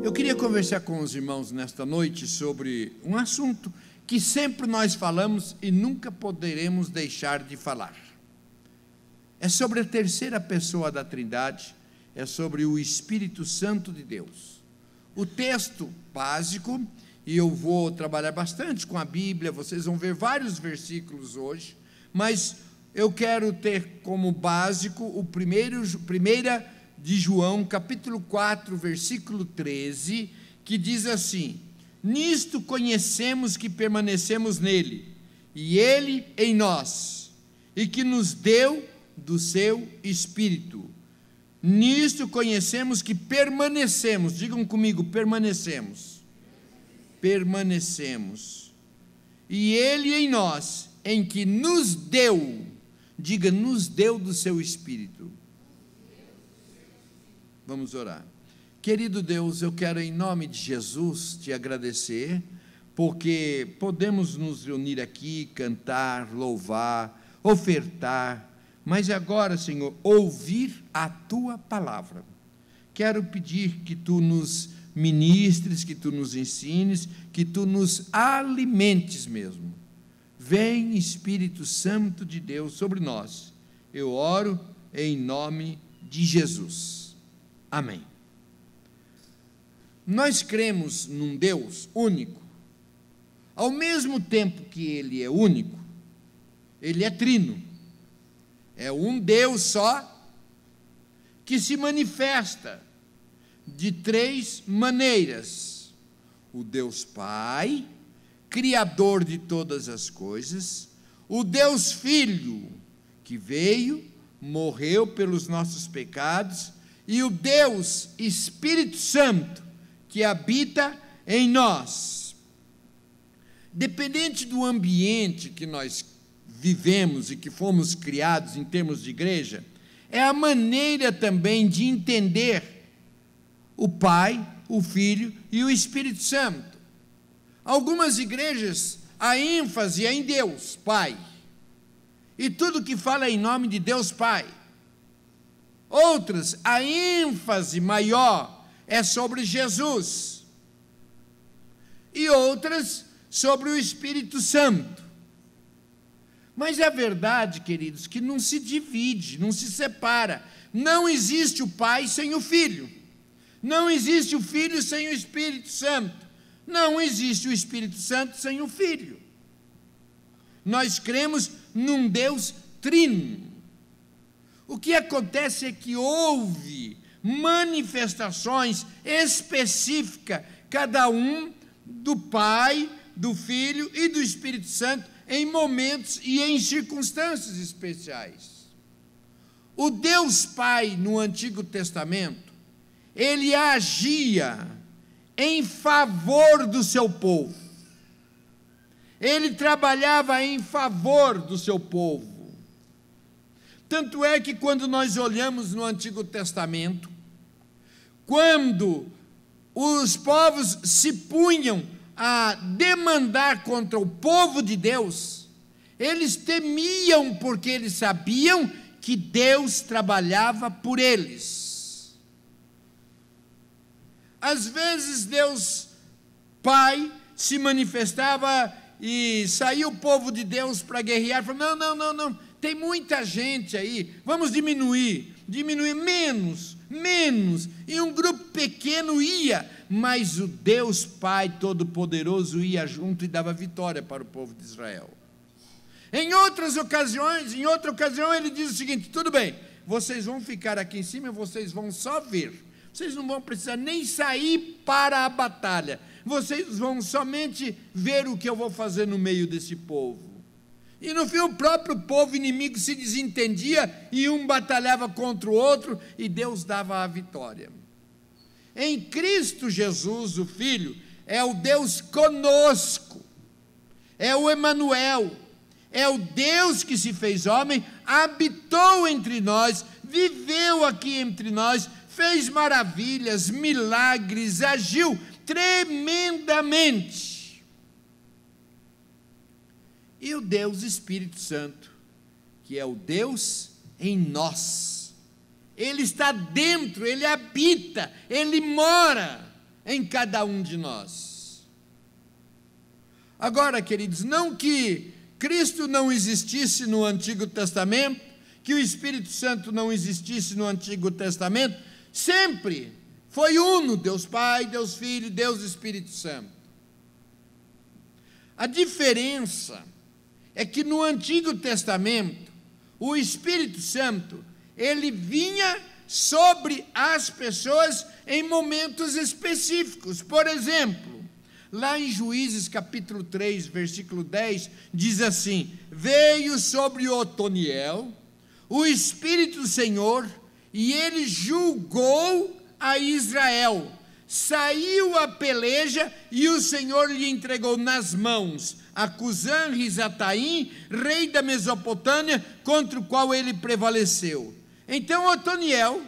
Eu queria conversar com os irmãos nesta noite sobre um assunto que sempre nós falamos e nunca poderemos deixar de falar. É sobre a terceira pessoa da Trindade, é sobre o Espírito Santo de Deus. O texto básico, e eu vou trabalhar bastante com a Bíblia, vocês vão ver vários versículos hoje, mas eu quero ter como básico o primeira de João, capítulo 4, versículo 13, que diz assim: nisto conhecemos que permanecemos nele, e ele em nós, e que nos deu do seu Espírito. Nisto conhecemos que permanecemos, digam comigo, permanecemos, e ele em nós, em que nos deu, diga, nos deu do seu Espírito. Vamos orar. Querido Deus, eu quero em nome de Jesus te agradecer, porque podemos nos reunir aqui, cantar, louvar, ofertar, mas agora, Senhor, ouvir a Tua palavra. Quero pedir que Tu nos ministres, que Tu nos ensines, que Tu nos alimentes mesmo. Vem, Espírito Santo de Deus, sobre nós. Eu oro em nome de Jesus. Amém. Nós cremos num Deus único. Ao mesmo tempo que Ele é único, Ele é trino. É um Deus só, que se manifesta de três maneiras: o Deus Pai, Criador de todas as coisas; o Deus Filho, que veio, morreu pelos nossos pecados; e o Deus Espírito Santo, que habita em nós. Dependente do ambiente que nós vivemos e que fomos criados em termos de igreja, é a maneira também de entender o Pai, o Filho e o Espírito Santo. Algumas igrejas, a ênfase é em Deus Pai, e tudo que fala é em nome de Deus Pai. Outras, a ênfase maior é sobre Jesus, e outras sobre o Espírito Santo. Mas é verdade, queridos, que não se divide, não se separa. Não existe o Pai sem o Filho, não existe o Filho sem o Espírito Santo, não existe o Espírito Santo sem o Filho. Nós cremos num Deus trino. O que acontece é que houve manifestações específicas, cada um do Pai, do Filho e do Espírito Santo, em momentos e em circunstâncias especiais. O Deus Pai, no Antigo Testamento, ele agia em favor do seu povo, ele trabalhava em favor do seu povo. Tanto é que quando nós olhamos no Antigo Testamento, quando os povos se punham a demandar contra o povo de Deus, eles temiam, porque eles sabiam que Deus trabalhava por eles. Às vezes Deus Pai se manifestava e saía o povo de Deus para guerrear, falou: não, tem muita gente aí, vamos diminuir menos, e um grupo pequeno ia, mas o Deus Pai Todo-Poderoso ia junto e dava vitória para o povo de Israel. Em outra ocasião ele diz o seguinte: tudo bem, vocês vão ficar aqui em cima, vocês vão só ver, vocês não vão precisar nem sair para a batalha, vocês vão somente ver o que eu vou fazer no meio desse povo. E no fim o próprio povo inimigo se desentendia, e um batalhava contra o outro, e Deus dava a vitória. Em Cristo Jesus, o Filho, é o Deus conosco, é o Emanuel, é o Deus que se fez homem, habitou entre nós, viveu aqui entre nós, fez maravilhas, milagres, agiu tremendamente. E o Deus Espírito Santo, que é o Deus em nós, Ele está dentro, Ele habita, Ele mora em cada um de nós. Agora, queridos, não que Cristo não existisse no Antigo Testamento, que o Espírito Santo não existisse no Antigo Testamento, sempre foi uno, Deus Pai, Deus Filho, Deus Espírito Santo. A diferença é que no Antigo Testamento, o Espírito Santo, ele vinha sobre as pessoas em momentos específicos. Por exemplo, lá em Juízes capítulo 3, versículo 10, diz assim: veio sobre Otoniel o Espírito do Senhor, e ele julgou a Israel. Saiu a peleja, e o Senhor lhe entregou nas mãos a Cusã-Risataim, rei da Mesopotâmia, contra o qual ele prevaleceu. Então Otoniel,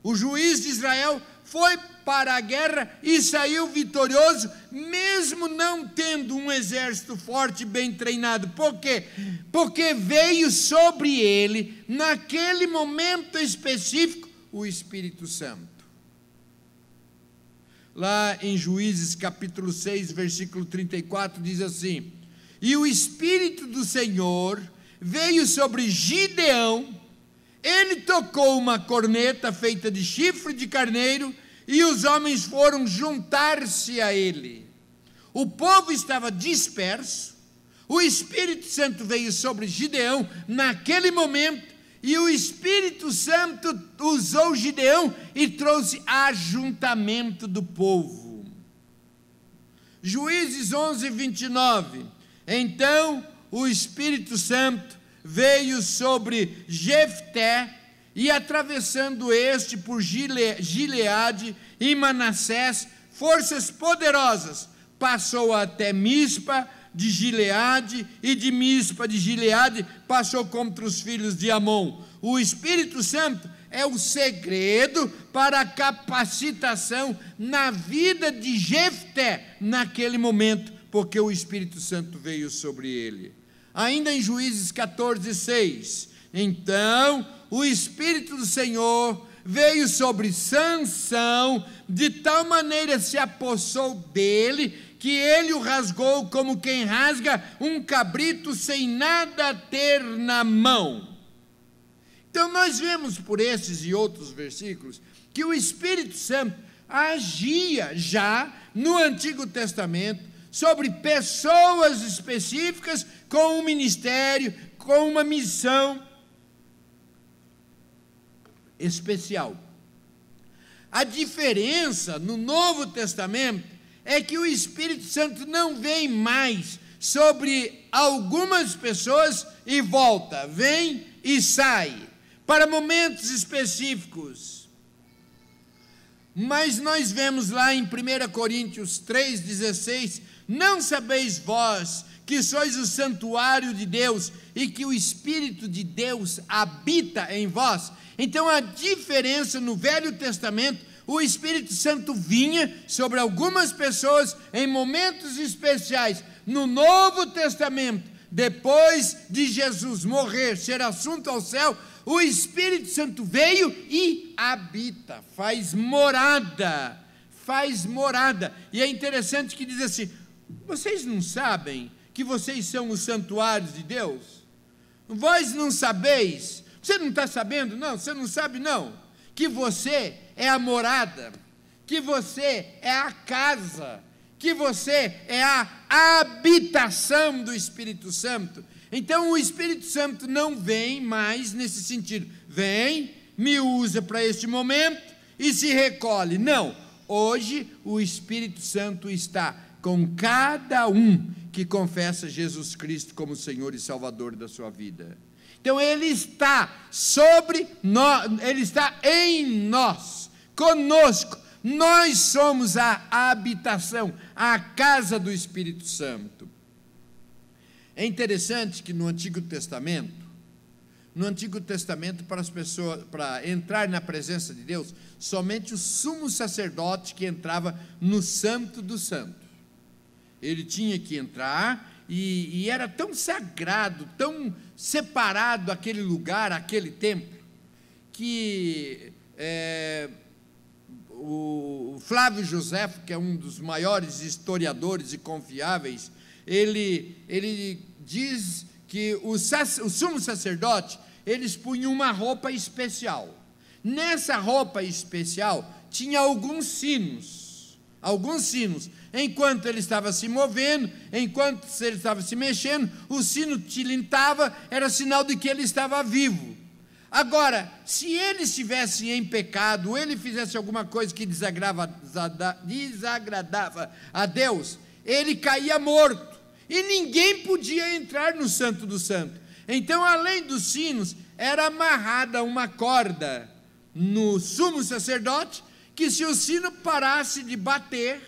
o juiz de Israel, foi para a guerra e saiu vitorioso, mesmo não tendo um exército forte e bem treinado. Por quê? Porque veio sobre ele, naquele momento específico, o Espírito Santo. Lá em Juízes capítulo 6, versículo 34, diz assim: e o Espírito do Senhor veio sobre Gideão, ele tocou uma corneta feita de chifre de carneiro, e os homens foram juntar-se a ele. O povo estava disperso, o Espírito Santo veio sobre Gideão naquele momento, e o Espírito Santo usou Gideão e trouxe ajuntamento do povo. Juízes 11, 29. Então o Espírito Santo veio sobre Jefté, e atravessando este por Gileade e Manassés, forças poderosas, passou até Mispa de Gileade, e de Mispa de Gileade passou contra os filhos de Amon. O Espírito Santo é o segredo para a capacitação na vida de Jefté naquele momento, porque o Espírito Santo veio sobre ele. Ainda em Juízes 14, 6, então o Espírito do Senhor veio sobre Sansão, de tal maneira se apossou dele, que ele o rasgou como quem rasga um cabrito sem nada ter na mão. Então nós vemos por esses e outros versículos, que o Espírito Santo agia já no Antigo Testamento, sobre pessoas específicas, com um ministério, com uma missão especial. A diferença no Novo Testamento é que o Espírito Santo não vem mais sobre algumas pessoas e volta, vem e sai, para momentos específicos. Mas nós vemos lá em 1 Coríntios 3,16, não sabeis vós que sois o santuário de Deus e que o Espírito de Deus habita em vós? Então a diferença no Velho Testamento, o Espírito Santo vinha sobre algumas pessoas em momentos especiais. No Novo Testamento, depois de Jesus morrer, ser assunto ao céu, o Espírito Santo veio e habita, faz morada. E é interessante que diz assim: vocês não sabem que vocês são os santuários de Deus? Vós não sabeis? Você não está sabendo? Não, você não sabe não, que você é a morada, que você é a casa, que você é a habitação do Espírito Santo. Então o Espírito Santo não vem mais nesse sentido, vem, me usa para este momento e se recolhe. Não, hoje o Espírito Santo está com cada um que confessa Jesus Cristo como Senhor e Salvador da sua vida. Então ele está sobre nós, ele está em nós, conosco. Nós somos a habitação, a casa do Espírito Santo. É interessante que no Antigo Testamento, para as pessoas, para entrar na presença de Deus, somente o sumo sacerdote que entrava no Santo dos Santos. Ele tinha que entrar, e era tão sagrado, tão separado aquele lugar, aquele templo, que o Flávio Joséfo, que é um dos maiores historiadores e confiáveis, ele diz que o sumo sacerdote, eles punham uma roupa especial. Nessa roupa especial tinha alguns sinos, enquanto ele estava se movendo, enquanto ele estava se mexendo, o sino tilintava, era sinal de que ele estava vivo. Agora, se ele estivesse em pecado, ou ele fizesse alguma coisa que desagradava a Deus, ele caía morto, e ninguém podia entrar no Santo dos Santos. Então, além dos sinos, era amarrada uma corda no sumo sacerdote, que se o sino parasse de bater,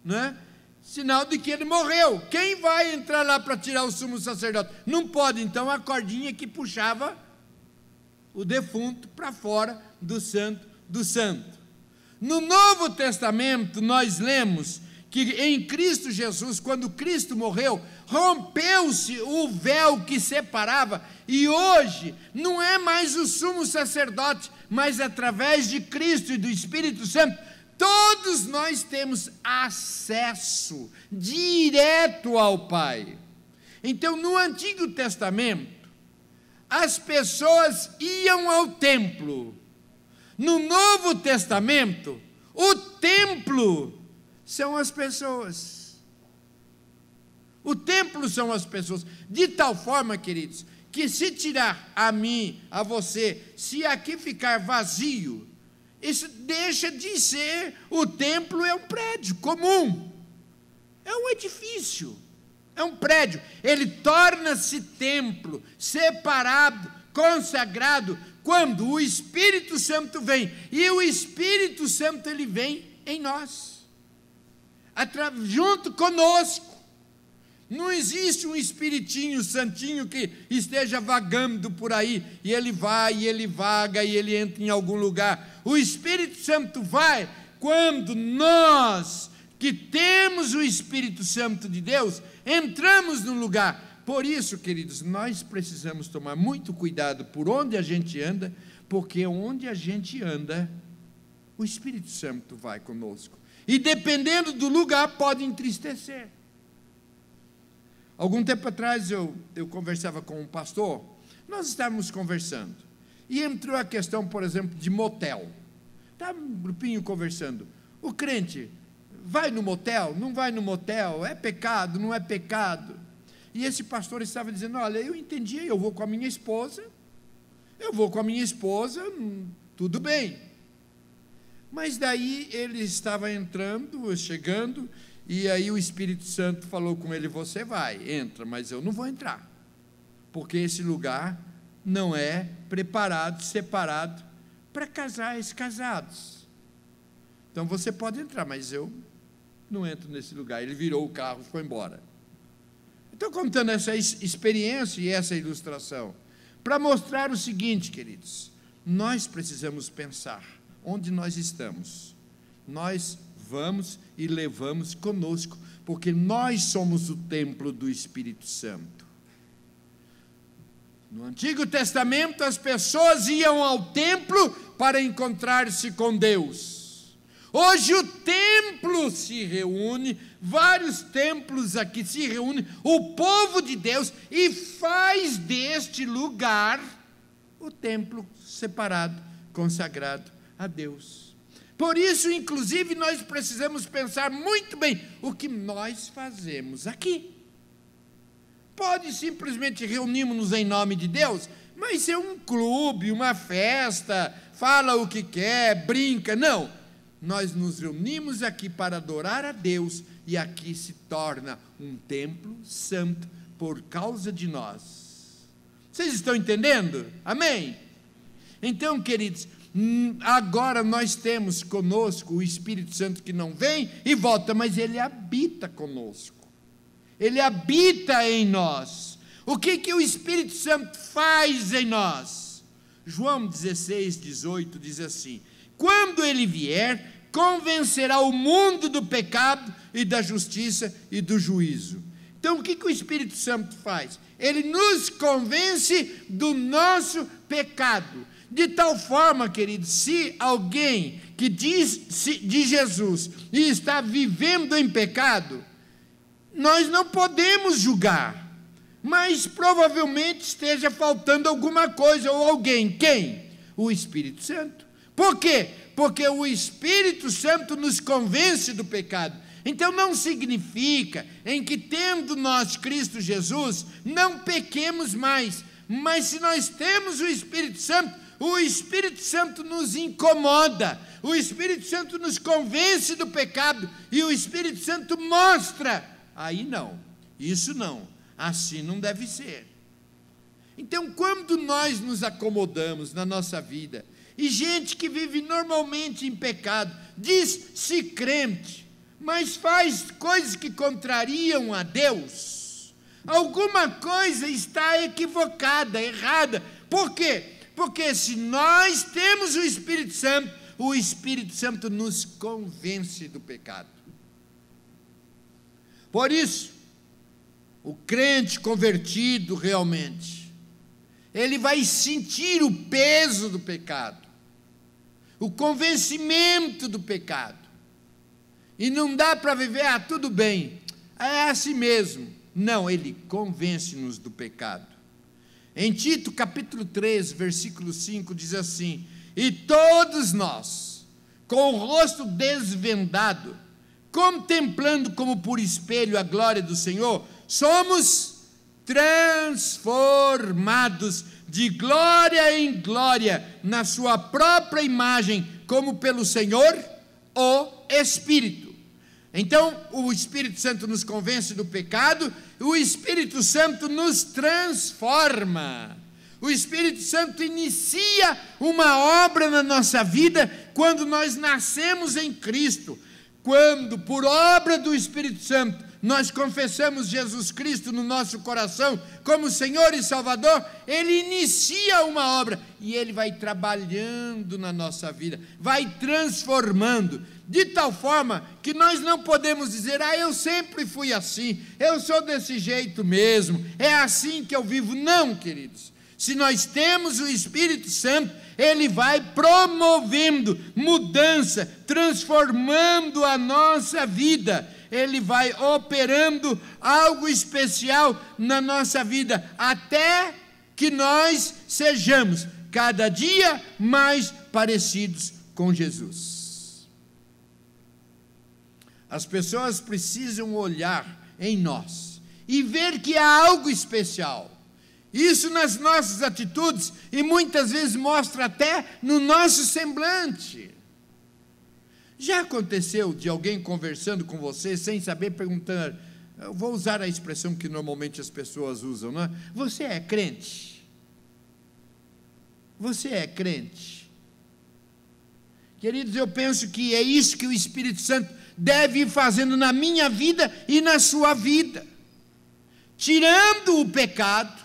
né, sinal de que ele morreu. Quem vai entrar lá para tirar o sumo sacerdote? Não pode. Então, a cordinha que puxava o defunto para fora do Santo do Santo. No Novo Testamento, nós lemos que em Cristo Jesus, quando Cristo morreu, rompeu-se o véu que separava, e hoje não é mais o sumo sacerdote, mas através de Cristo e do Espírito Santo, todos nós temos acesso direto ao Pai. Então, no Antigo Testamento, as pessoas iam ao templo. No Novo Testamento, o templo são as pessoas. O templo são as pessoas. De tal forma, queridos, que se tirar a mim, a você, se aqui ficar vazio, isso deixa de ser, o templo é um prédio comum, é um edifício, é um prédio, ele torna-se templo, separado, consagrado, quando o Espírito Santo vem, e o Espírito Santo ele vem em nós, junto conosco. Não existe um espiritinho santinho que esteja vagando por aí, e ele vai, e ele vaga, e ele entra em algum lugar. O Espírito Santo vai quando nós, que temos o Espírito Santo de Deus, entramos no lugar. Por isso, queridos, nós precisamos tomar muito cuidado por onde a gente anda, porque onde a gente anda, o Espírito Santo vai conosco. E dependendo do lugar, pode entristecer. Algum tempo atrás eu conversava com um pastor, nós estávamos conversando, e entrou a questão, por exemplo, de motel. Estava um grupinho conversando, o crente vai no motel, não vai no motel, é pecado, não é pecado? E esse pastor estava dizendo, olha, eu entendi, eu vou com a minha esposa, tudo bem. Mas daí ele estava entrando, chegando, e aí o Espírito Santo falou com ele, você vai, entra, mas eu não vou entrar, porque esse lugar não é preparado, separado para casais casados. Então você pode entrar, mas eu não entro nesse lugar. Ele virou o carro e foi embora. Estou contando essa experiência e essa ilustração para mostrar o seguinte, queridos, nós precisamos pensar onde nós estamos. Nós vamos e levamos conosco, porque nós somos o templo do Espírito Santo. No Antigo Testamento, as pessoas iam ao templo para encontrar-se com Deus. Hoje o templo se reúne, vários templos aqui se reúnem, o povo de Deus, e faz deste lugar o templo separado, consagrado a Deus. Por isso, inclusive, nós precisamos pensar muito bem o que nós fazemos aqui. Pode simplesmente reunirmos-nos em nome de Deus, mas é um clube, uma festa, fala o que quer, brinca, não. Nós nos reunimos aqui para adorar a Deus, e aqui se torna um templo santo por causa de nós. Vocês estão entendendo? Amém? Então, queridos, agora nós temos conosco o Espírito Santo que não vem e volta, mas ele habita conosco, ele habita em nós. O que o Espírito Santo faz em nós? João 16:18 diz assim, quando ele vier, convencerá o mundo do pecado e da justiça e do juízo. Então o que o Espírito Santo faz? Ele nos convence do nosso pecado, De tal forma, queridos, se alguém que diz de Jesus e está vivendo em pecado, nós não podemos julgar, mas provavelmente esteja faltando alguma coisa ou alguém. Quem? O Espírito Santo. Por quê? Porque o Espírito Santo nos convence do pecado. Então não significa em que, tendo nós Cristo Jesus, não pequemos mais, mas se nós temos o Espírito Santo nos incomoda, o Espírito Santo nos convence do pecado, e o Espírito Santo mostra, aí não, isso não, assim não deve ser. Então, quando nós nos acomodamos na nossa vida, e gente que vive normalmente em pecado, diz-se crente, mas faz coisas que contrariam a Deus, alguma coisa está equivocada, errada. Por quê? Porque se nós temos o Espírito Santo nos convence do pecado. Por isso, o crente convertido realmente, ele vai sentir o peso do pecado, o convencimento do pecado. E não dá para viver, tudo bem, é assim mesmo. Não, ele convence-nos do pecado. Em Tito capítulo 3, versículo 5, diz assim: e todos nós, com o rosto desvendado, contemplando como por espelho a glória do Senhor, somos transformados de glória em glória, na sua própria imagem, como pelo Senhor, o Espírito. Então, o Espírito Santo nos convence do pecado, o Espírito Santo nos transforma. O Espírito Santo inicia uma obra na nossa vida quando nós nascemos em Cristo. Quando, por obra do Espírito Santo, nós confessamos Jesus Cristo no nosso coração como Senhor e Salvador, Ele inicia uma obra e Ele vai trabalhando na nossa vida, vai transformando, de tal forma que nós não podemos dizer: eu sempre fui assim, eu sou desse jeito mesmo, é assim que eu vivo. Não, queridos. Se nós temos o Espírito Santo, Ele vai promovendo mudança, transformando a nossa vida. Ele vai operando algo especial na nossa vida, até que nós sejamos cada dia mais parecidos com Jesus. As pessoas precisam olhar em nós e ver que há algo especial. Isso nas nossas atitudes, e muitas vezes mostra até no nosso semblante. Já aconteceu de alguém conversando com você sem saber, perguntando, eu vou usar a expressão que normalmente as pessoas usam, não é? Você é crente? Você é crente? Queridos, eu penso que é isso que o Espírito Santo deve ir fazendo na minha vida e na sua vida, tirando o pecado,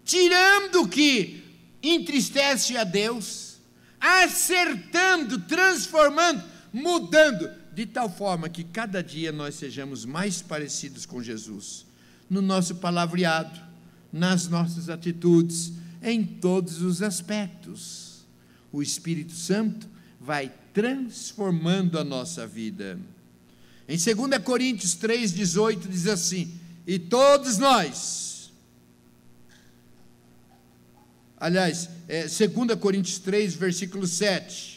tirando o que entristece a Deus, acertando, transformando, mudando, de tal forma que cada dia nós sejamos mais parecidos com Jesus, no nosso palavreado, nas nossas atitudes, em todos os aspectos. O Espírito Santo vai transformando a nossa vida. Em 2 Coríntios 3,18 diz assim: e todos nós, aliás, 2 Coríntios 3, versículo 7,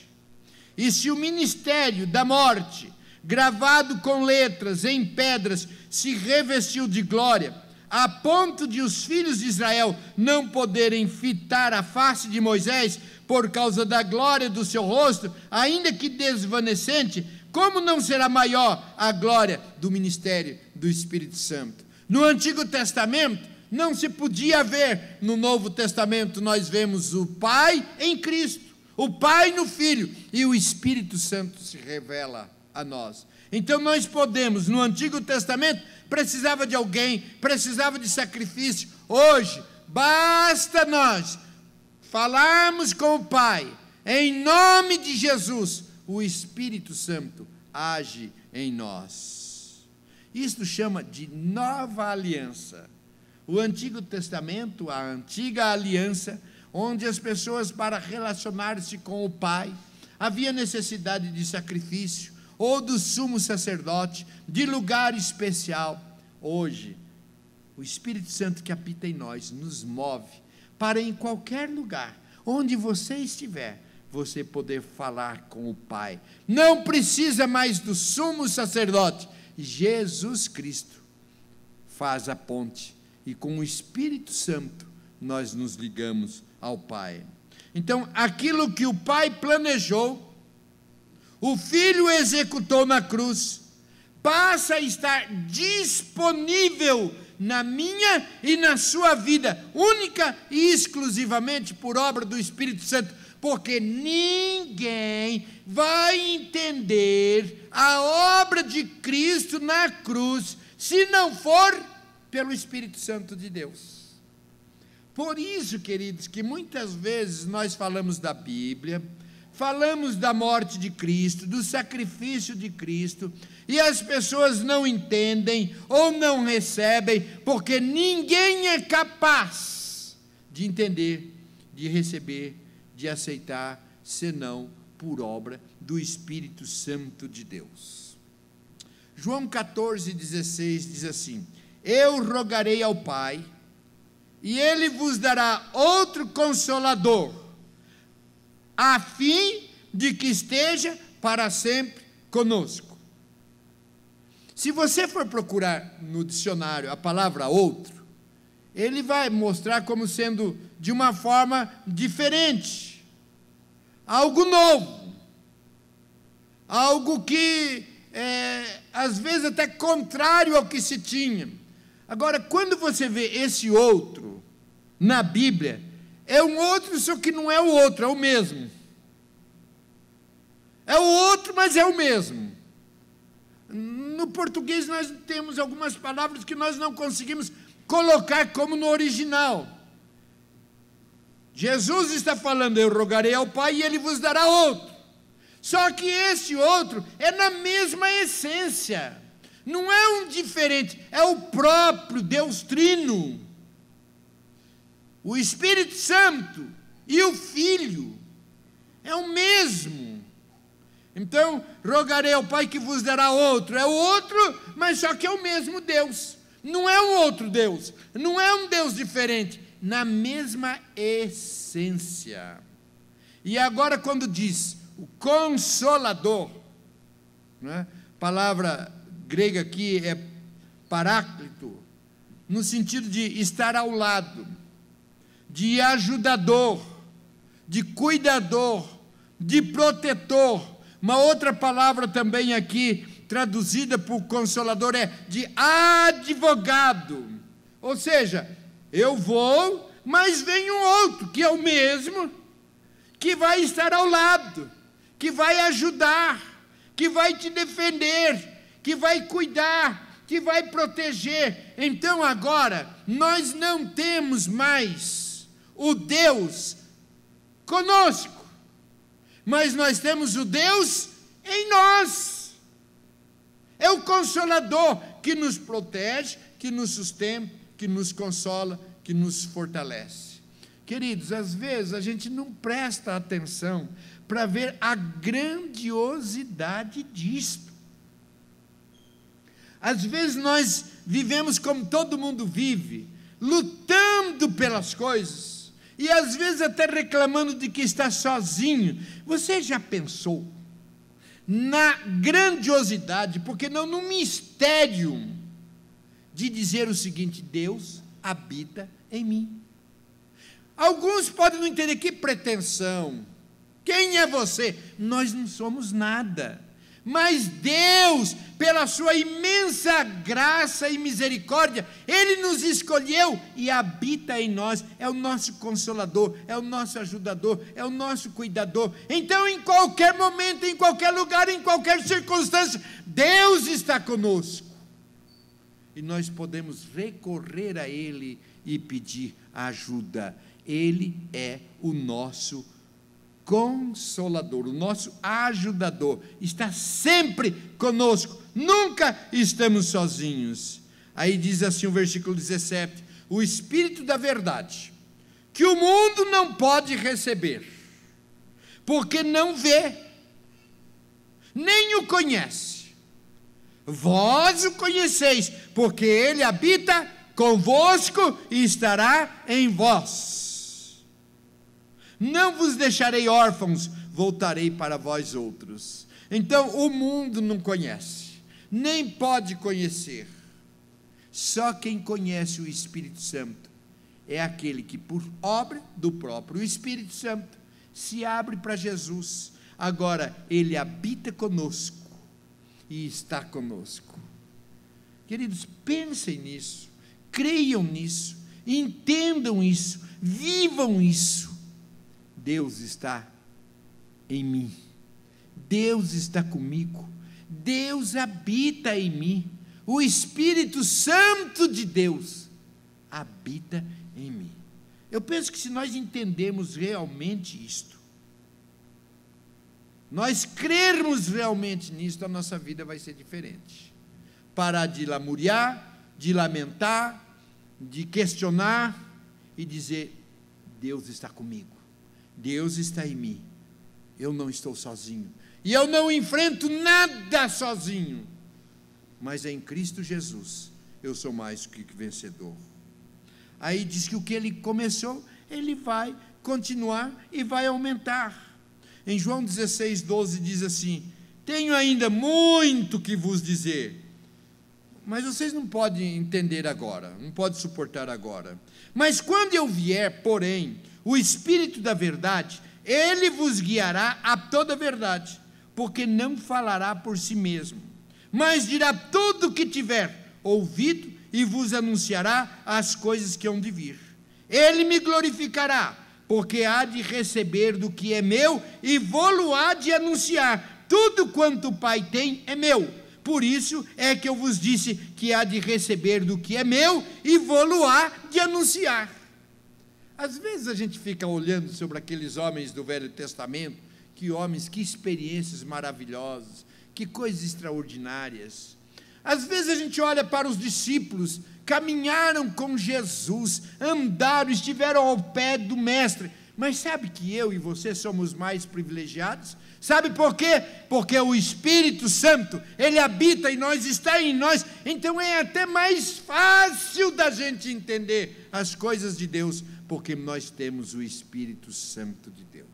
e se o ministério da morte, gravado com letras em pedras, se revestiu de glória, a ponto de os filhos de Israel não poderem fitar a face de Moisés por causa da glória do seu rosto, ainda que desvanecente, como não será maior a glória do ministério do Espírito Santo? No Antigo Testamento não se podia ver, no Novo Testamento nós vemos o Pai em Cristo, o Pai no Filho, e o Espírito Santo se revela a nós. Então nós podemos, no Antigo Testamento, precisava de alguém, precisava de sacrifício. Hoje, basta nós falarmos com o Pai, em nome de Jesus, o Espírito Santo age em nós. Isto chama de nova aliança. O Antigo Testamento, a antiga aliança, onde as pessoas, para relacionar-se com o Pai, havia necessidade de sacrifício, ou do sumo sacerdote, de lugar especial. Hoje, o Espírito Santo que habita em nós nos move para, em qualquer lugar, onde você estiver, você poder falar com o Pai. Não precisa mais do sumo sacerdote. Jesus Cristo faz a ponte, e com o Espírito Santo nós nos ligamos ao Pai. Então, aquilo que o Pai planejou, o Filho executou na cruz, passa a estar disponível na minha e na sua vida, única e exclusivamente por obra do Espírito Santo, porque ninguém vai entender a obra de Cristo na cruz, se não for pelo Espírito Santo de Deus. Por isso, queridos, que muitas vezes nós falamos da Bíblia, falamos da morte de Cristo, do sacrifício de Cristo, e as pessoas não entendem ou não recebem, porque ninguém é capaz de entender, de receber, de aceitar, senão por obra do Espírito Santo de Deus. João 14,16 diz assim: eu rogarei ao Pai, e Ele vos dará outro Consolador, a fim de que esteja para sempre conosco. Se você for procurar no dicionário a palavra outro, ele vai mostrar como sendo de uma forma diferente, algo novo, algo que às vezes até contrário ao que se tinha. Agora, quando você vê esse outro na Bíblia, é um outro, só que não é o outro, é o mesmo. É o outro, mas é o mesmo. No português nós temos algumas palavras que nós não conseguimos colocar como no original. Jesus está falando: eu rogarei ao Pai e Ele vos dará outro. Só que esse outro é na mesma essência. Não é um diferente, é o próprio Deus Trino. O Espírito Santo e o Filho é o mesmo. Então, rogarei ao Pai que vos dará outro. É o outro, mas só que é o mesmo Deus. Não é um outro Deus, não é um Deus diferente, na mesma essência. E agora, quando diz o Consolador, né? Palavra grega aqui é paráclito, no sentido de estar ao lado, de ajudador, de cuidador, de protetor. Uma outra palavra também aqui, traduzida por Consolador, é de advogado. Ou seja, eu vou, mas vem um outro, que é o mesmo, que vai estar ao lado, que vai ajudar, que vai te defender, que vai cuidar, que vai proteger. Então agora, nós não temos mais o Deus conosco, mas nós temos o Deus em nós. É o Consolador que nos protege, que nos sustenta, que nos consola, que nos fortalece. Queridos, às vezes a gente não presta atenção para ver a grandiosidade disto. Às vezes nós vivemos como todo mundo vive, lutando pelas coisas, e às vezes até reclamando de que está sozinho. Você já pensou na grandiosidade, porque não no mistério, de dizer o seguinte: Deus habita em mim? Alguns podem não entender, que pretensão, quem é você? Nós não somos nada. Mas Deus, pela sua imensa graça e misericórdia, Ele nos escolheu e habita em nós. É o nosso Consolador, é o nosso ajudador, é o nosso cuidador. Então, em qualquer momento, em qualquer lugar, em qualquer circunstância, Deus está conosco. E nós podemos recorrer a Ele e pedir ajuda. Ele é o nosso Consolador, o nosso ajudador, está sempre conosco, nunca estamos sozinhos. Aí diz assim o versículo 17: o Espírito da verdade, que o mundo não pode receber, porque não vê, nem o conhece. Vós o conheceis, porque ele habita convosco e estará em vós. Não vos deixarei órfãos, voltarei para vós outros. Então o mundo não conhece, nem pode conhecer. Só quem conhece o Espírito Santo é aquele que, por obra do próprio Espírito Santo, se abre para Jesus. Agora ele habita conosco e está conosco. Queridos, pensem nisso, creiam nisso, entendam isso, vivam isso. Deus está em mim, Deus está comigo, Deus habita em mim, o Espírito Santo de Deus habita em mim. Eu penso que se nós entendermos realmente isto, nós crermos realmente nisto, a nossa vida vai ser diferente. Parar de lamuriar, de lamentar, de questionar e dizer: Deus está comigo, Deus está em mim, eu não estou sozinho, e eu não enfrento nada sozinho, mas em Cristo Jesus eu sou mais que vencedor. Aí diz que o que ele começou, ele vai continuar e vai aumentar. Em João 16:12 diz assim: tenho ainda muito que vos dizer, mas vocês não podem entender agora, não podem suportar agora. Mas quando eu vier, porém, o Espírito da verdade, ele vos guiará a toda a verdade, porque não falará por si mesmo, mas dirá tudo o que tiver ouvido e vos anunciará as coisas que hão de vir. Ele me glorificará, porque há de receber do que é meu e vô-lo há de anunciar. Tudo quanto o Pai tem é meu. Por isso é que eu vos disse que há de receber do que é meu e vô-lo há de anunciar. Às vezes a gente fica olhando sobre aqueles homens do Velho Testamento, que homens, que experiências maravilhosas, que coisas extraordinárias. Às vezes a gente olha para os discípulos, caminharam com Jesus, andaram, estiveram ao pé do Mestre, mas sabe que eu e você somos mais privilegiados? Sabe por quê? Porque o Espírito Santo, ele habita em nós, está em nós, então é até mais fácil da gente entender as coisas de Deus, porque nós temos o Espírito Santo de Deus.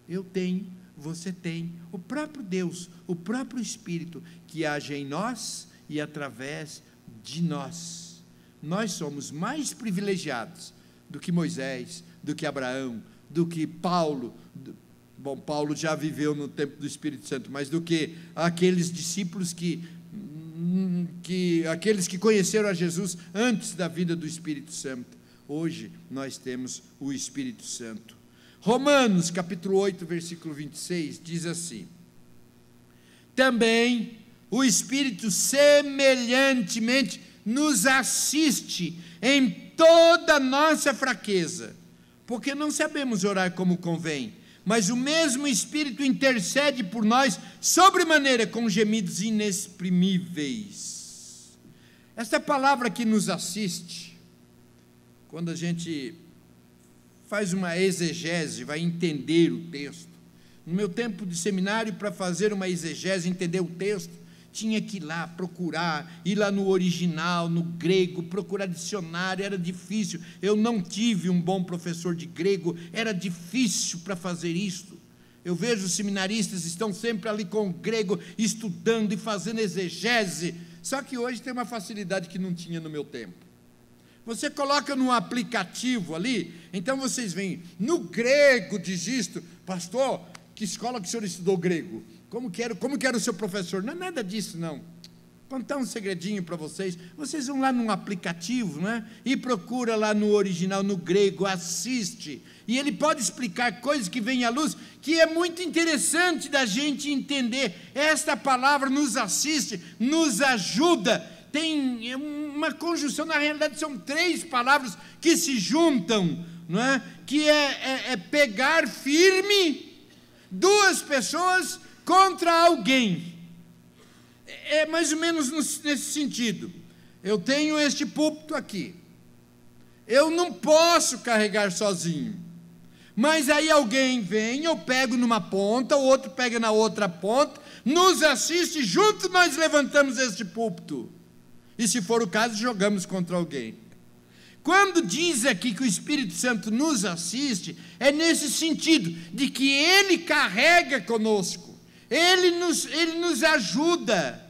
Eu tenho, você tem, o próprio Deus, o próprio Espírito, que age em nós e através de nós. Nós somos mais privilegiados do que Moisés, do que Abraão, do que Paulo. Bom, Paulo já viveu no tempo do Espírito Santo, mas do que aqueles discípulos aqueles que conheceram a Jesus antes da vida do Espírito Santo. Hoje nós temos o Espírito Santo. Romanos capítulo 8, versículo 26, diz assim: também o Espírito semelhantemente nos assiste em toda a nossa fraqueza, porque não sabemos orar como convém, mas o mesmo Espírito intercede por nós sobremaneira com gemidos inexprimíveis. Esta palavra que nos assiste, quando a gente faz uma exegese, vai entender o texto. No meu tempo de seminário, para fazer uma exegese, entender o texto, tinha que ir lá procurar, ir lá no original, no grego, procurar dicionário, era difícil. Eu não tive um bom professor de grego, era difícil para fazer isso. Eu vejo os seminaristas estão sempre ali com o grego, estudando e fazendo exegese, só que hoje tem uma facilidade que não tinha no meu tempo. Você coloca num aplicativo ali, então vocês veem, no grego diz isto, pastor, que escola que o senhor estudou grego? Como que era o seu professor? Não é nada disso, não. Vou contar um segredinho para vocês. Vocês vão lá num aplicativo, né? E procura lá no original, no grego, assiste. E ele pode explicar coisas que vêm à luz, que é muito interessante da gente entender. Esta palavra nos assiste, nos ajuda. Tem uma conjunção, na realidade são 3 palavras que se juntam, não é? Que é pegar firme 2 pessoas contra alguém. É mais ou menos nesse sentido. Eu tenho este púlpito aqui, eu não posso carregar sozinho. Mas aí alguém vem, eu pego numa ponta, o outro pega na outra ponta, nos assiste, juntos nós levantamos este púlpito. E se for o caso, jogamos contra alguém. Quando diz aqui que o Espírito Santo nos assiste, é nesse sentido, de que Ele carrega conosco, Ele nos ajuda.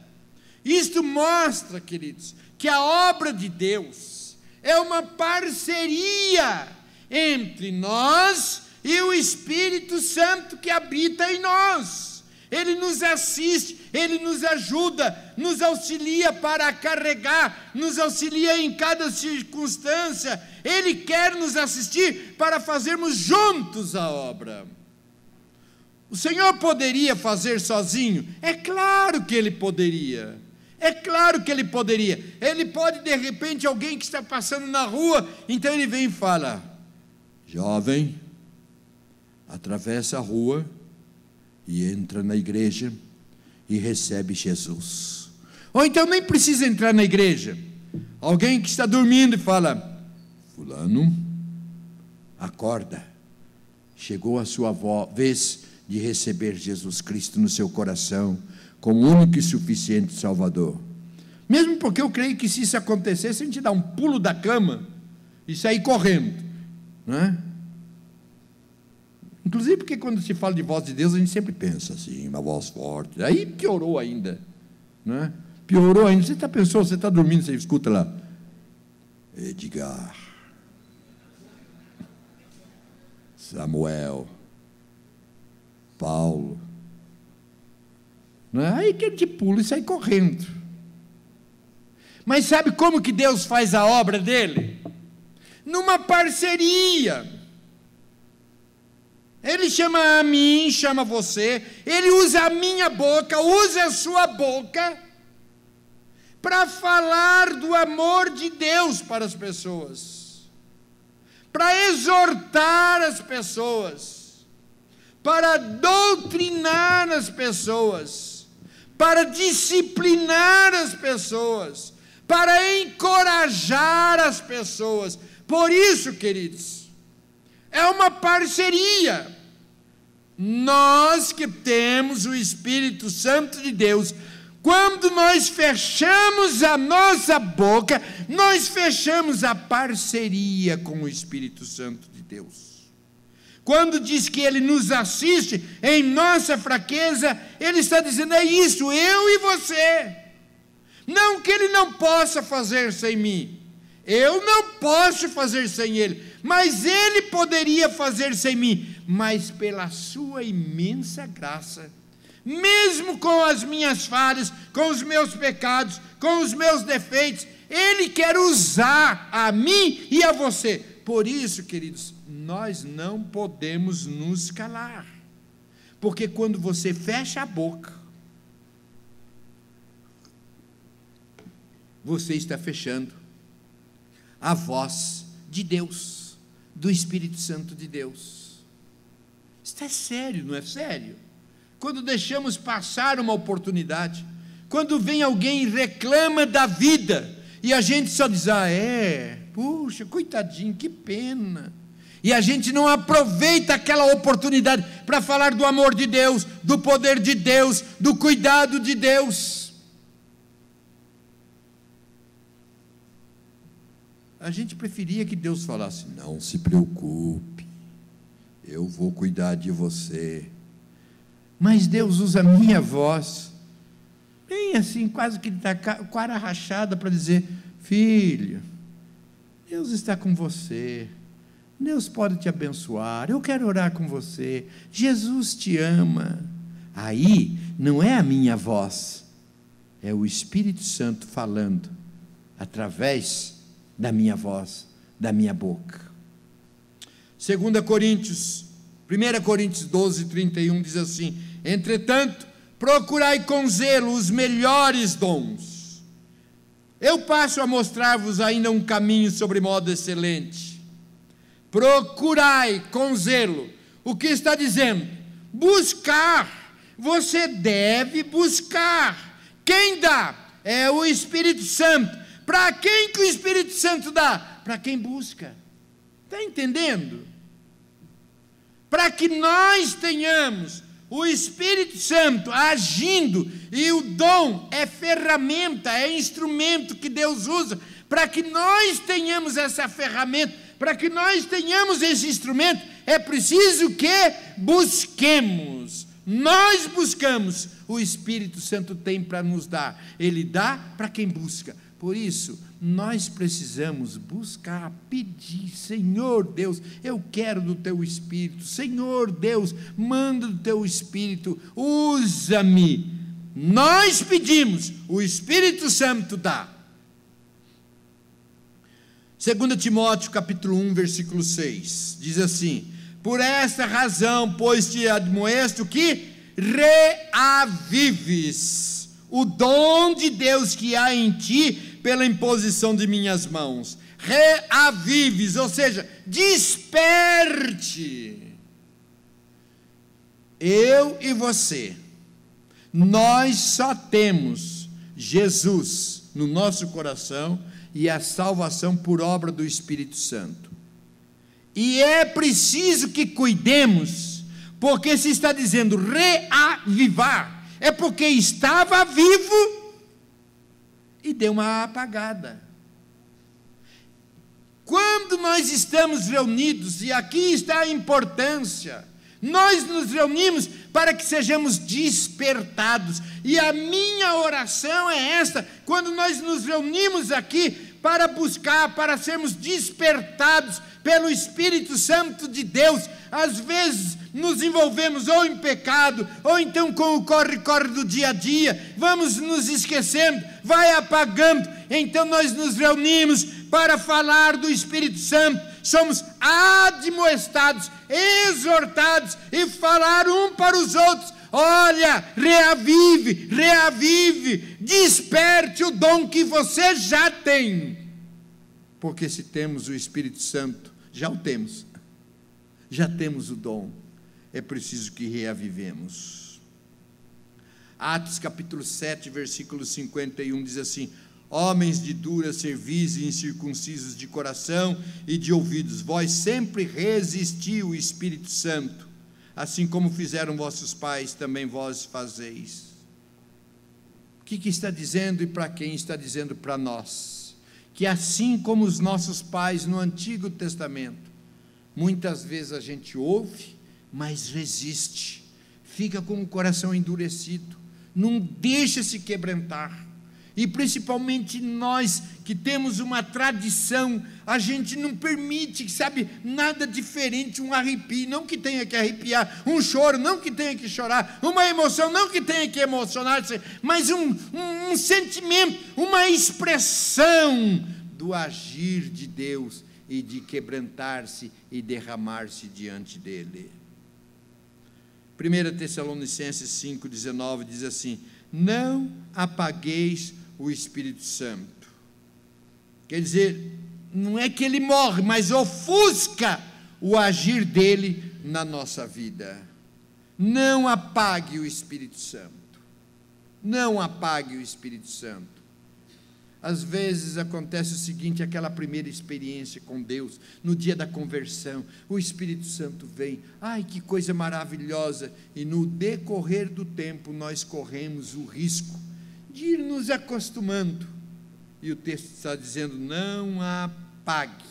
Isto mostra, queridos, que a obra de Deus é uma parceria entre nós e o Espírito Santo que habita em nós. Ele nos assiste, Ele nos ajuda, nos auxilia para carregar, nos auxilia em cada circunstância. Ele quer nos assistir para fazermos juntos a obra. O Senhor poderia fazer sozinho? É claro que Ele poderia. É claro que Ele poderia. Ele pode, de repente, alguém que está passando na rua, então Ele vem e fala: jovem, atravessa a rua e entra na igreja e recebe Jesus. Ou então nem precisa entrar na igreja. Alguém que está dormindo e fala: fulano, acorda, chegou a sua vez de receber Jesus Cristo no seu coração como único e suficiente Salvador. Mesmo porque eu creio que se isso acontecesse, a gente dá um pulo da cama e sair correndo, não é? Inclusive porque quando se fala de voz de Deus, a gente sempre pensa assim, uma voz forte. Aí piorou ainda, não é? Piorou ainda. Você pensou, você está dormindo, você escuta lá: Edgar, Samuel, Paulo, não é? Aí que a gente pula e sai correndo. Mas sabe como que Deus faz a obra dele? Numa parceria. Ele chama a mim, chama você, Ele usa a minha boca, usa a sua boca, para falar do amor de Deus para as pessoas, para exortar as pessoas, para doutrinar as pessoas, para disciplinar as pessoas, para encorajar as pessoas. Por isso, queridos, é uma parceria. Nós que temos o Espírito Santo de Deus, quando nós fechamos a nossa boca, nós fechamos a parceria com o Espírito Santo de Deus. Quando diz que Ele nos assiste em nossa fraqueza, Ele está dizendo: é isso, eu e você. Não que Ele não possa fazer sem mim, eu não posso fazer sem Ele, mas Ele poderia fazer sem mim. Mas pela sua imensa graça, mesmo com as minhas falhas, com os meus pecados, com os meus defeitos, Ele quer usar a mim e a você. Por isso, queridos, nós não podemos nos calar, porque quando você fecha a boca, você está fechando a voz de Deus, do Espírito Santo de Deus. Isso é sério, não é sério? Quando deixamos passar uma oportunidade, quando vem alguém e reclama da vida, e a gente só diz: puxa, coitadinho, que pena. E a gente não aproveita aquela oportunidade para falar do amor de Deus, do poder de Deus, do cuidado de Deus. A gente preferia que Deus falasse: não se preocupe, eu vou cuidar de você. Mas Deus usa a minha voz, bem assim, quase que está com a cara rachada, para dizer: filho, Deus está com você, Deus pode te abençoar, eu quero orar com você, Jesus te ama. Aí não é a minha voz, é o Espírito Santo falando através da minha voz, da minha boca. 1 Coríntios 12, 31 diz assim: entretanto, procurai com zelo os melhores dons. Eu passo a mostrar-vos ainda um caminho sobre modo excelente. Procurai com zelo. O que está dizendo? Buscar. Você deve buscar. Quem dá? É o Espírito Santo. Para quem que o Espírito Santo dá? para quem busca. Está entendendo? Para que nós tenhamos o Espírito Santo agindo, e o dom é ferramenta, é instrumento que Deus usa, para que nós tenhamos essa ferramenta, para que nós tenhamos esse instrumento, é preciso que busquemos. Nós buscamos, o Espírito Santo tem para nos dar, Ele dá para quem busca. Por isso, nós precisamos buscar, pedir: Senhor Deus, eu quero do Teu Espírito. Senhor Deus, manda do Teu Espírito, usa-me. Nós pedimos, o Espírito Santo dá. 2 Timóteo capítulo 1, versículo 6, diz assim: por esta razão, pois te admoesto que reavives o dom de Deus que há em ti, pela imposição de minhas mãos. Reavives, ou seja, desperte. Eu e você, nós só temos Jesus no nosso coração e a salvação por obra do Espírito Santo. E é preciso que cuidemos, porque se está dizendo reavivar, é porque estava vivo e deu uma apagada. Quando nós estamos reunidos, e aqui está a importância, nós nos reunimos para que sejamos despertados, e a minha oração é esta: quando nós nos reunimos aqui para buscar, para sermos despertados pelo Espírito Santo de Deus, às vezes nos envolvemos ou em pecado, ou então com o corre-corre do dia a dia, vamos nos esquecendo, vai apagando. Então nós nos reunimos para falar do Espírito Santo, somos admoestados, exortados, e falar um para os outros: olha, reavive, reavive, desperte o dom que você já tem, porque se temos o Espírito Santo, já o temos, já temos o dom, é preciso que reavivemos. Atos capítulo 7, versículo 51 diz assim: homens de dura cerviz e incircuncisos de coração e de ouvidos, vós sempre resisti o Espírito Santo, assim como fizeram vossos pais, também vós fazeis. O que está dizendo e para quem? Está dizendo para nós, que assim como os nossos pais no Antigo Testamento, muitas vezes a gente ouve, mas resiste, fica com o coração endurecido, não deixa se quebrantar. E principalmente nós que temos uma tradição, a gente não permite, sabe, nada diferente, um arrepio, não que tenha que arrepiar, um choro, não que tenha que chorar, uma emoção, não que tenha que emocionar-se, mas um sentimento, uma expressão do agir de Deus e de quebrantar-se e derramar-se diante dele. 1 Tessalonicenses 5,19 diz assim: não apagueis o Espírito Santo. Quer dizer, não é que ele morre, mas ofusca o agir dele na nossa vida. Não apague o Espírito Santo. Não apague o Espírito Santo. Às vezes acontece o seguinte: aquela primeira experiência com Deus, no dia da conversão, o Espírito Santo vem, ai que coisa maravilhosa, e no decorrer do tempo nós corremos o risco de ir nos acostumando, e o texto está dizendo: não apague.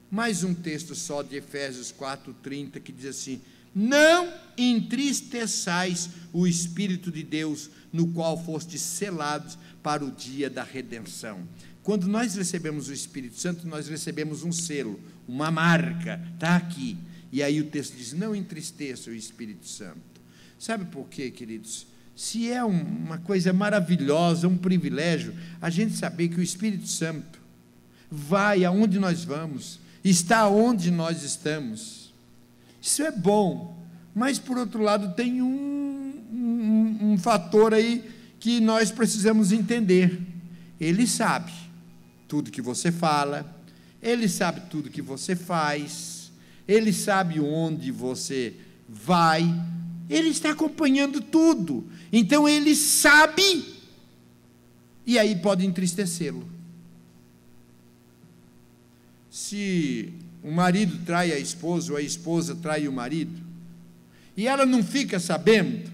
Mais um texto só de Efésios 4:30 que diz assim: não entristeçais o Espírito de Deus, no qual fostes selados para o dia da redenção. Quando nós recebemos o Espírito Santo, nós recebemos um selo, uma marca, está aqui, e aí o texto diz: não entristeça o Espírito Santo. Sabe por quê, queridos? Se é uma coisa maravilhosa, um privilégio, a gente saber que o Espírito Santo vai aonde nós vamos, está onde nós estamos, isso é bom, mas por outro lado tem um fator aí que nós precisamos entender: ele sabe tudo que você fala, ele sabe tudo que você faz, ele sabe onde você vai, ele está acompanhando tudo, então ele sabe, e aí pode entristecê-lo. se o marido trai a esposa ou a esposa trai o marido, e ela não fica sabendo,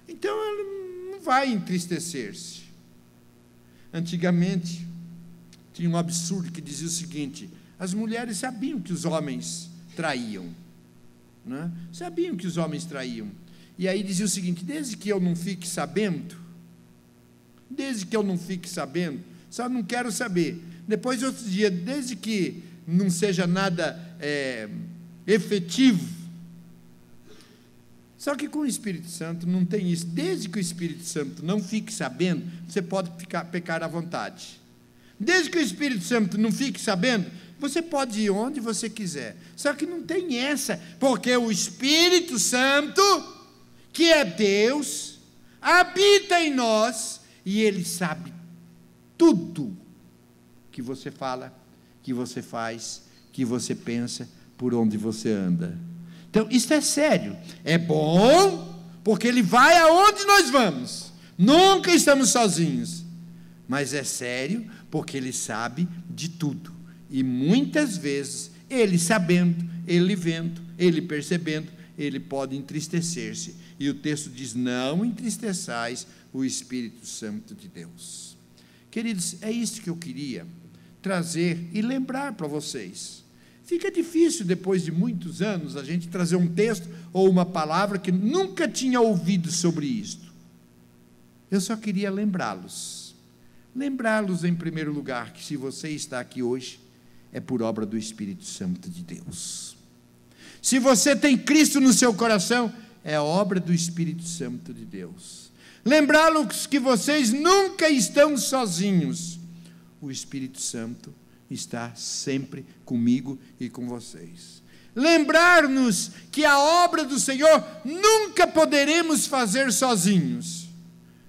então ela não vai entristecer-se. Antigamente, tinha um absurdo que dizia o seguinte: as mulheres sabiam que os homens traíam, né? Sabiam que os homens traíam, e aí dizia o seguinte: desde que eu não fique sabendo, só não quero saber. Depois, outro dia, desde que não seja nada efetivo. Só que com o Espírito Santo não tem isso. Desde que o Espírito Santo não fique sabendo, você pode pecar à vontade. Desde que o Espírito Santo não fique sabendo, você pode ir onde você quiser. Só que não tem essa, porque o Espírito Santo, que é Deus, habita em nós, e Ele sabe tudo que você fala, que você faz, que você pensa, por onde você anda. Então, isso é sério. É bom, porque Ele vai aonde nós vamos. Nunca estamos sozinhos. Mas é sério, porque Ele sabe de tudo. E muitas vezes, Ele sabendo, Ele vendo, Ele percebendo, Ele pode entristecer-se. E o texto diz: não entristeçais o Espírito Santo de Deus. Queridos, é isso que eu queria trazer e lembrar para vocês. Fica difícil, depois de muitos anos, a gente trazer um texto ou uma palavra que nunca tinha ouvido sobre isto. Eu só queria lembrá-los. Lembrá-los, em primeiro lugar, que se você está aqui hoje, é por obra do Espírito Santo de Deus. Se você tem Cristo no seu coração, é obra do Espírito Santo de Deus. Lembrá-los que vocês nunca estão sozinhos. O Espírito Santo está sempre comigo e com vocês. Lembrar-nos que a obra do Senhor nunca poderemos fazer sozinhos.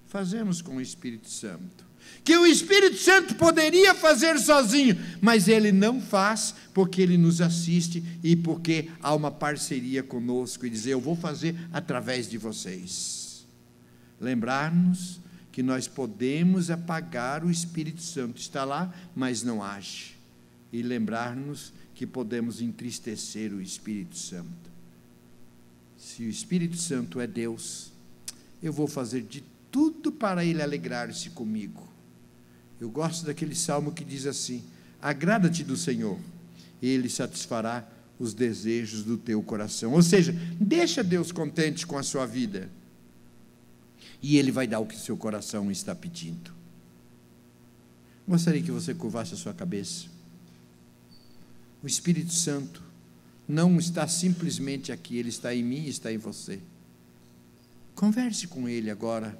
Fazemos com o Espírito Santo. Que o Espírito Santo poderia fazer sozinho, mas Ele não faz, porque Ele nos assiste e porque há uma parceria conosco, e dizer: eu vou fazer através de vocês. Lembrar-nos que nós podemos apagar o Espírito Santo, está lá, mas não age. E lembrar-nos que podemos entristecer o Espírito Santo. Se o Espírito Santo é Deus, eu vou fazer de tudo para Ele alegrar-se comigo. Eu gosto daquele salmo que diz assim: agrada-te do Senhor, e Ele satisfará os desejos do teu coração. Ou seja, deixa Deus contente com a sua vida, e Ele vai dar o que o seu coração está pedindo. Gostaria que você curvasse a sua cabeça. O Espírito Santo não está simplesmente aqui, Ele está em mim e está em você. Converse com Ele agora.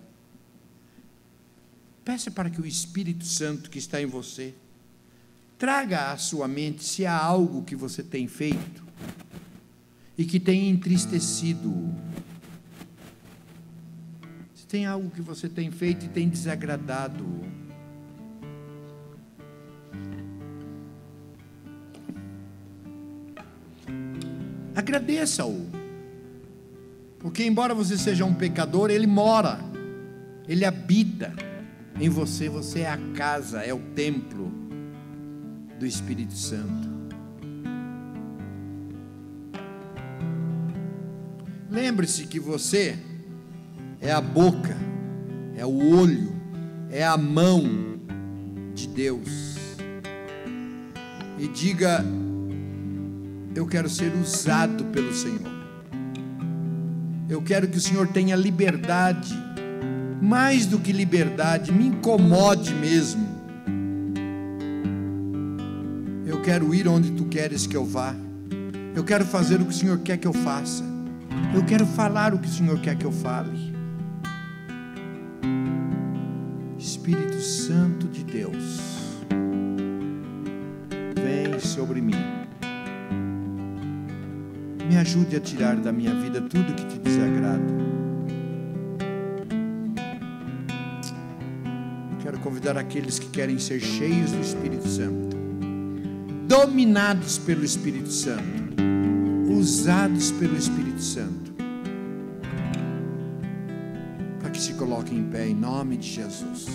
Peça para que o Espírito Santo que está em você traga à sua mente se há algo que você tem feito e que tem entristecido. Se tem algo que você tem feito e tem desagradado. Agradeça-o, porque embora você seja um pecador, Ele mora, Ele habita em você. Você é a casa, é o templo do Espírito Santo. Lembre-se que você é a boca, é o olho, é a mão de Deus. E diga: eu quero ser usado pelo Senhor. Eu quero que o Senhor tenha liberdade, mais do que liberdade, me incomode mesmo. Eu quero ir onde Tu queres que eu vá. Eu quero fazer o que o Senhor quer que eu faça. Eu quero falar o que o Senhor quer que eu fale. Espírito Santo de Deus, vem sobre mim. Me ajude a tirar da minha vida tudo que Te desagrada. Quero convidar aqueles que querem ser cheios do Espírito Santo, dominados pelo Espírito Santo, usados pelo Espírito Santo, para que se coloquem em pé em nome de Jesus.